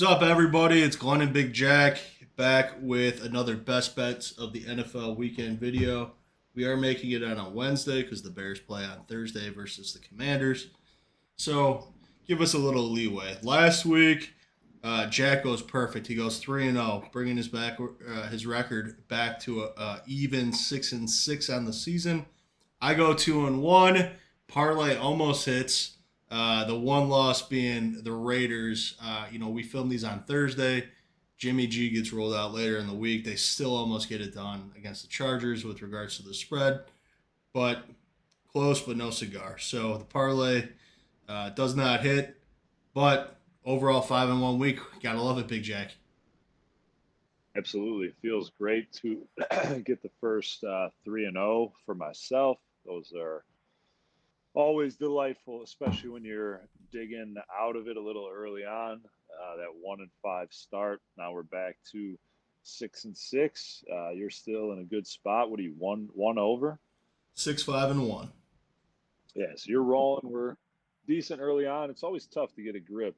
What's up, everybody? It's Glenn and Big Jack back with another best bets of the NFL weekend video. We are making it on a Wednesday because the Bears play on Thursday versus the Commanders. So give us a little leeway. Last week, Jack goes perfect. He goes 3-0, bringing his record back to a even 6-6 on the season. I go 2-1. Parlay almost hits. The one loss being the Raiders. We filmed these on Thursday. Jimmy G gets rolled out later in the week. They still almost get it done against the Chargers with regards to the spread, but close, but no cigar. So the parlay does not hit, but overall 5-1 week. Gotta love it, Big Jack. Absolutely. It feels great to get the first 3-0 for myself. Those are always delightful, especially when you're digging out of it a little early on. That 1-5 start. Now we're back to 6-6. You're still in a good spot. What are you, one over? 6-5-1. Yeah, so you're rolling. We're decent early on. It's always tough to get a grip.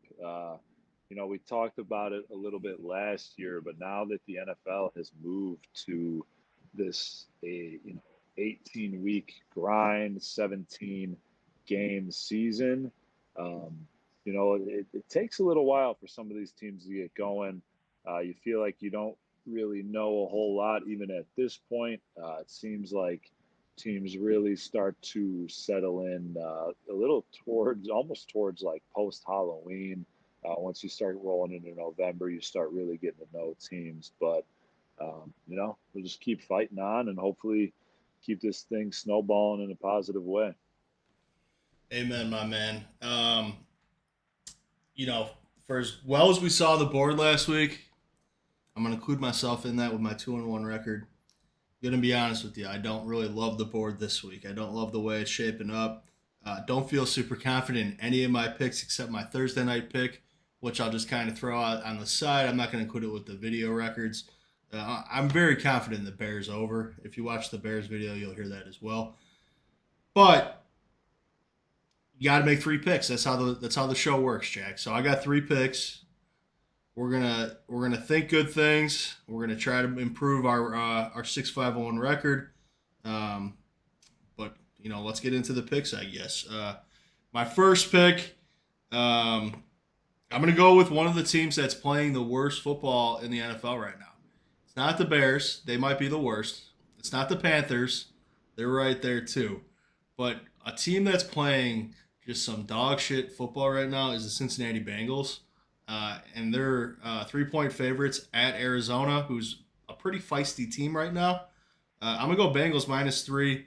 We talked about it a little bit last year, but now that the NFL has moved to this, 18-week grind, 17 game season, it takes a little while for some of these teams to get going. You feel like you don't really know a whole lot even at this point. It seems like teams really start to settle in a little almost towards like post Halloween. Once you start rolling into November, you start really getting to know teams. But we'll just keep fighting on and hopefully keep this thing snowballing in a positive way. Amen, my man. For as well as we saw the board last week, I'm going to include myself in that with my 2-1 record. Gonna be honest with you, I don't really love the board this week. I don't love the way it's shaping up. Don't feel super confident in any of my picks except my Thursday night pick, which I'll just kind of throw out on the side. I'm not going to include it with the video records. I'm very confident in the Bears over. If you watch the Bears video, you'll hear that as well. But you got to make three picks. That's how the show works, Jack. So I got three picks. We're gonna think good things. We're gonna try to improve our 6-5-1 record. Um, but let's get into the picks, I guess. My first pick, I'm gonna go with one of the teams that's playing the worst football in the NFL right now. It's not the Bears; they might be the worst. It's not the Panthers; they're right there too. But a team that's playing just some dog shit football right now is the Cincinnati Bengals, and they're 3-point favorites at Arizona, who's a pretty feisty team right now. I'm gonna go Bengals -3.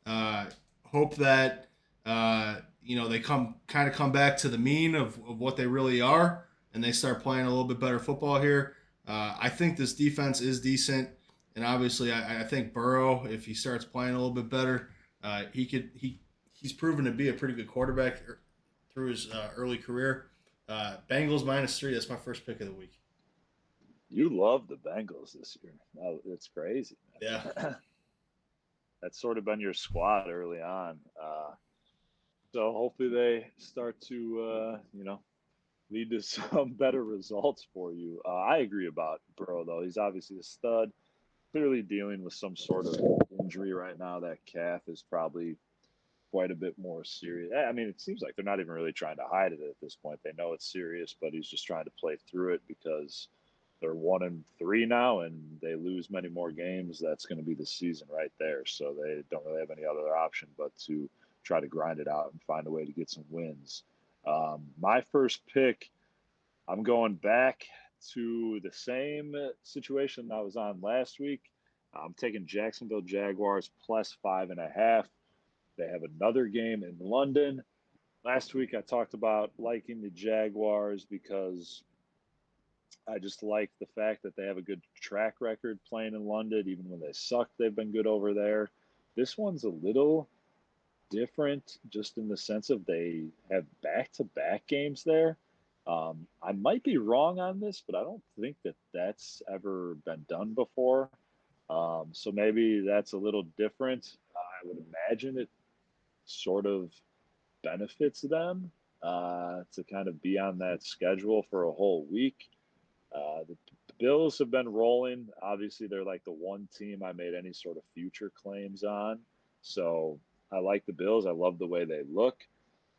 Uh, Hope that they come back to the mean of what they really are, and they start playing a little bit better football here. I think this defense is decent, and obviously I think Burrow, if he starts playing a little bit better, he's proven to be a pretty good quarterback through his early career. Bengals -3. That's my first pick of the week. You love the Bengals this year. It's crazy. Yeah. That's sort of been your squad early on. So hopefully they start to, lead to some better results for you. I agree about Burrow, though. He's obviously a stud, clearly dealing with some sort of injury right now. That calf is probably quite a bit more serious. I mean, it seems like they're not even really trying to hide it at this point. They know it's serious, but he's just trying to play through it because they're 1-3 now, and they lose many more games. That's going to be the season right there. So they don't really have any other option but to try to grind it out and find a way to get some wins. My first pick, I'm going back to the same situation I was on last week. I'm taking Jacksonville Jaguars +5.5. They have another game in London. Last week, I talked about liking the Jaguars because I just like the fact that they have a good track record playing in London. Even when they suck, they've been good over there. This one's a little different just in the sense of they have back-to-back games there. I might be wrong on this, but I don't think that that's ever been done before. So maybe that's a little different. I would imagine it sort of benefits them to kind of be on that schedule for a whole week. The Bills have been rolling. Obviously, they're like the one team I made any sort of future claims on. So I like the Bills. I love the way they look.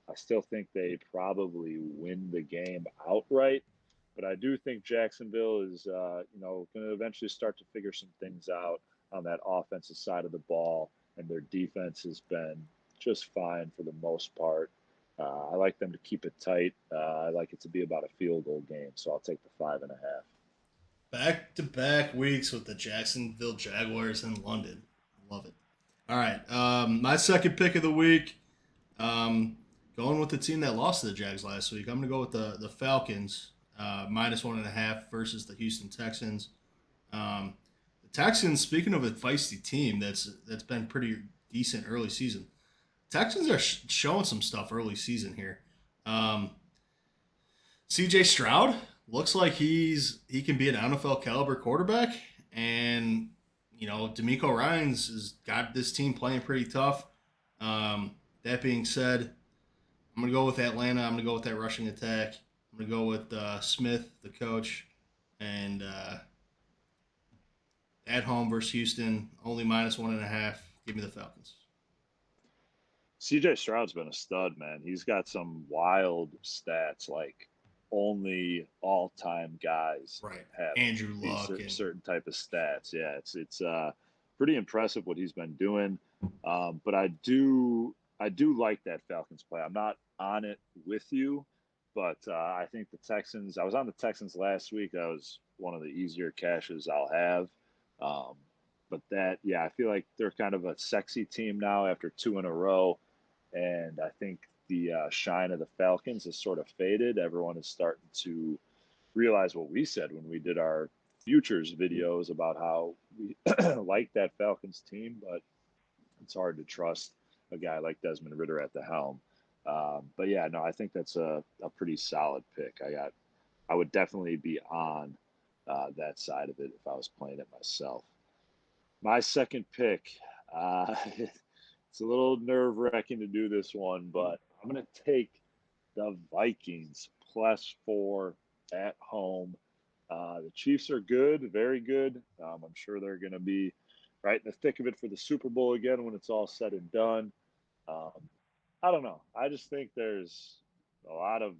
I still think they probably win the game outright, but I do think Jacksonville is, going to eventually start to figure some things out on that offensive side of the ball, and their defense has been just fine for the most part. I like them to keep it tight. I like it to be about a field goal game, so I'll take the 5.5. Back to back weeks with the Jacksonville Jaguars in London. I love it. All right. My second pick of the week. Um, Going with the team that lost to the Jags last week. I'm going to go with the Falcons, -1.5 versus the Houston Texans. The Texans, speaking of a feisty team that's been pretty decent early season, Texans are showing some stuff early season here. Um, CJ Stroud looks like he can be an NFL caliber quarterback, and D'Amico Ryan's has got this team playing pretty tough. That being said, I'm gonna go with Atlanta. I'm gonna go with that rushing attack. I'm gonna go with Smith, the coach, and at home versus Houston, only -1.5. Give me the Falcons. CJ Stroud's been a stud, man. He's got some wild stats, like only all-time guys Right, have Andrew these Luck and certain type of stats. Yeah, it's pretty impressive what he's been doing. But I do like that Falcons play. I'm not on it with you, but I think the Texans. I was on the Texans last week. That was one of the easier cashes I'll have. Um, but yeah, I feel like they're kind of a sexy team now after two in a row, and I think the shine of the Falcons has sort of faded. Everyone is starting to realize what we said when we did our futures videos about how we like that Falcons team, but it's hard to trust a guy like Desmond Ritter at the helm. But yeah, no, I think that's a pretty solid pick. I would definitely be on that side of it if I was playing it myself. My second pick, it's a little nerve wracking to do this one, but I'm going to take the Vikings +4 at home. The Chiefs are good, very good. I'm sure they're going to be right in the thick of it for the Super Bowl again when it's all said and done. Um, I don't know. I just think there's a lot of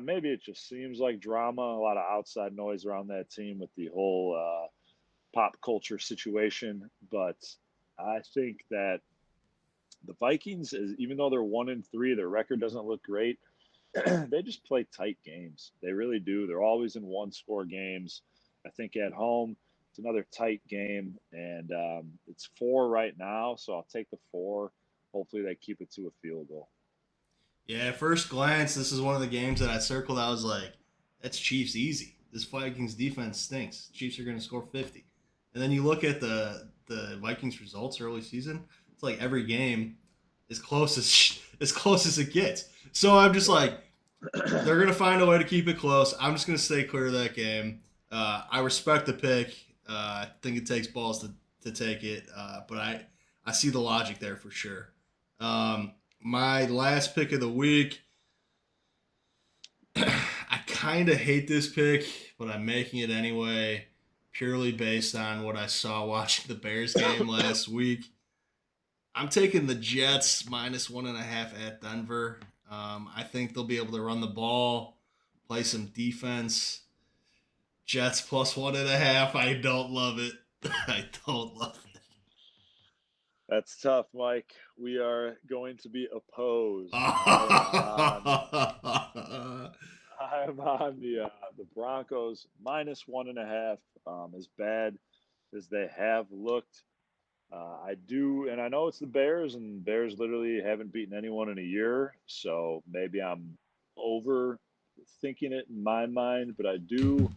maybe it just seems like drama, a lot of outside noise around that team with the whole pop culture situation. But I think that the Vikings, is even though they're 1-3, their record doesn't look great. They just play tight games. They really do. They're always in one-score games. I think at home it's another tight game, and it's 4 right now, so I'll take the 4. Hopefully they keep it to a field goal. yeah. At first glance, this is one of the games that I circled. I was like, that's Chiefs easy. This Vikings defense stinks. Chiefs are going to score 50. And then you look at the Vikings results early season. It's like every game as close as as close as it gets. So I'm just like, they're gonna find a way to keep it close. I'm just gonna stay clear of that game. I respect the pick. I think it takes balls to take it, but I see the logic there for sure. My last pick of the week. I kind of hate this pick, but I'm making it anyway, purely based on what I saw watching the Bears game last week. I'm taking the Jets -1.5 at Denver. I think they'll be able to run the ball, play some defense. Jets +1.5. I don't love it. I don't love That's tough, Mike. We are going to be it. opposed. I'm on the Broncos -1.5. As bad as they have looked, I do, and I know it's the Bears, and Bears literally haven't beaten anyone in a year. So maybe I'm overthinking it in my mind, but I do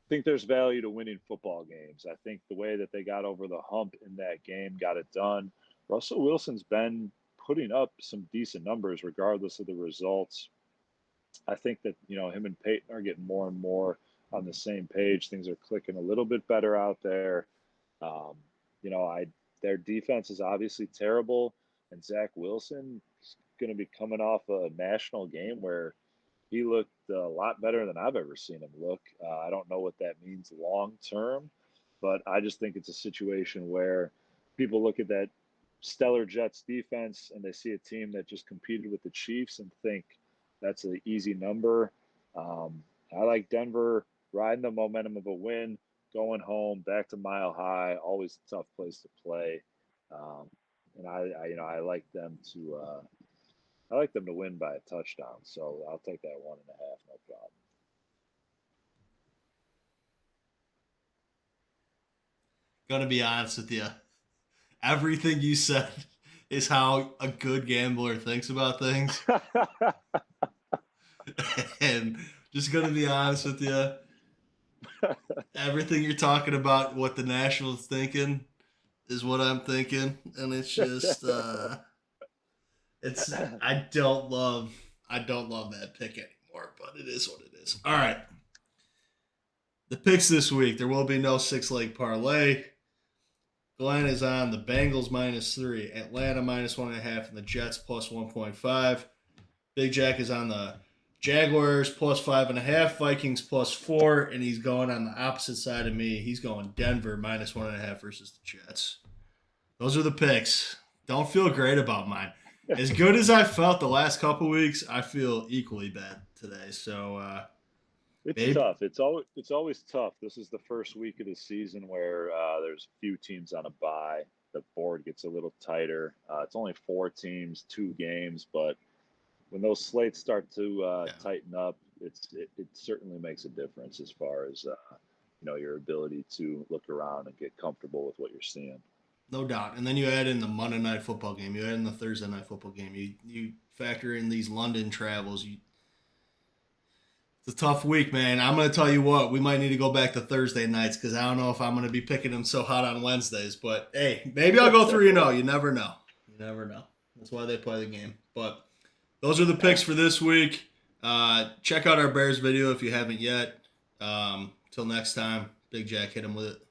think there's value to winning football games. I think the way that they got over the hump in that game got it done. Russell Wilson's been putting up some decent numbers regardless of the results. I think that, him and Peyton are getting more and more on the same page. Things are clicking a little bit better out there. Um, I their defense is obviously terrible, and Zach Wilson is going to be coming off a national game where he looked a lot better than I've ever seen him look. I don't know what that means long term, but I just think it's a situation where people look at that stellar Jets defense and they see a team that just competed with the Chiefs and think that's an easy number. I like Denver riding the momentum of a win, going home back to Mile High, always a tough place to play. Um, and I like them to win by a touchdown. So I'll take that 1.5, no problem. Gonna be honest with you. Everything you said is how a good gambler thinks about things. And just gonna be honest with you, everything you're talking about, what the Nationals thinking, is what I'm thinking, and it's just, it's I don't love that pick anymore, but it is what it is. All right, the picks this week. There will be no 6-leg parlay. Glenn is on the Bengals -3, Atlanta -1.5, and the Jets +1.5. Big Jack is on the Jaguars +5.5, Vikings +4, and he's going on the opposite side of me. He's going Denver -1.5 versus the Jets. Those are the picks. Don't feel great about mine. As good as I felt the last couple weeks, I feel equally bad today. So, It's babe, tough. It's always tough. This is the first week of the season where there's a few teams on a bye. The board gets a little tighter. It's only 4 teams, 2 games, but when those slates start to yeah, tighten up, it certainly makes a difference as far as your ability to look around and get comfortable with what you're seeing. no doubt. And then you add in the Monday night football game. You add in the Thursday night football game. You factor in these London travels. It's a tough week, man. I'm going to tell you what, we might need to go back to Thursday nights because I don't know if I'm going to be picking them so hot on Wednesdays. But hey, maybe I'll go 3-0. You never know. You never know. That's why they play the game. But those are the picks for this week. Check out our Bears video if you haven't yet. Till next time, Big Jack, hit him with it.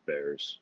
Bears.